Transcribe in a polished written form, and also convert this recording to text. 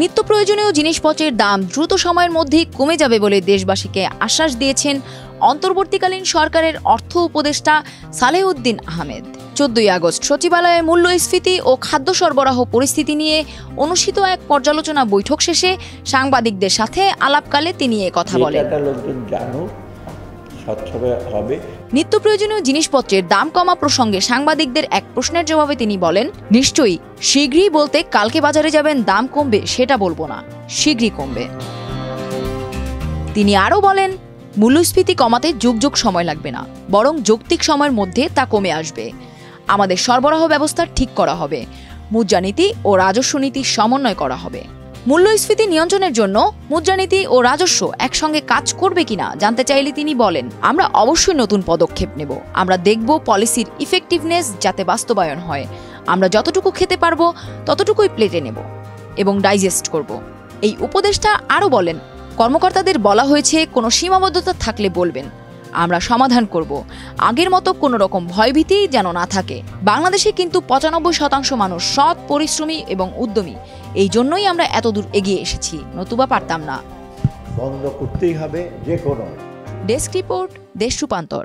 নিত্য প্রয়োজনীয় জিনিসপত্রের দাম দ্রুত সময়ের মধ্যেই কমে যাবে বলে দেশবাসীকে আশ্বাস দিয়েছেন অন্তর্বর্তীকালীন সরকারের অর্থ উপদেষ্টা সালেহউদ্দিন আহমেদ। 14 আগস্ট সচিবালয়ে মূল্যস্ফীতি ও খাদ্য সরবরাহ পরিস্থিতি নিয়ে অনুষ্ঠিত এক পর্যালোচনা বৈঠক শেষে সাংবাদিকদের সাথে আলাপকালে তিনি কথা বলেন। নিত্য প্রয়োজনীয় জিনিসপত্রের দাম কমা প্রসঙ্গে সাংবাদিকদের এক প্রশ্নের জবাবে তিনি বলেন, নিশ্চয়ই শীঘ্রই বলতে কালকে বাজারে যাবেন দাম কমবে সেটা বলবো না, শীঘ্রই কমবে। তিনি আরও বলেন, মূল্যস্ফীতি কমাতে যুগ সময় লাগবে না, বরং যৌক্তিক সময়ের মধ্যে তা কমে আসবে। আমাদের সরবরাহ ব্যবস্থা ঠিক করা হবে, মুদ্রানীতি ও রাজস্ব নীতি সমন্বয় করা হবে। মূল্যস্ফীতি নিয়ন্ত্রণের জন্য মুদ্রানীতি ও রাজস্ব একসঙ্গে কাজ করবে কিনা জানতে চাইলে তিনি বলেন, আমরা অবশ্যই নতুন পদক্ষেপ নেব। আমরা দেখব পলিসির ইফেক্টিভনেস যাতে বাস্তবায়ন হয়। আমরা যতটুকু খেতে পারবো ততটুকুই প্লেটে নেব এবং ডাইজেস্ট করব। এই উপদেষ্টা আরও বলেন, কর্মকর্তাদের বলা হয়েছে কোনো সীমাবদ্ধতা থাকলে বলবেন, আমরা সমাধান করব। আগের মতো কোনো রকম ভয়ভীতি যেন না থাকে। বাংলাদেশে কিন্তু 95% মানুষ সৎ, পরিশ্রমী এবং উদ্যমী। এই জন্যই আমরা এতদূর এগিয়ে এসেছি, নতুবা পারতাম না। বন্ধ করতেই হবে যে কোনো। ডেস্ক রিপোর্ট, দেশ রূপান্তর।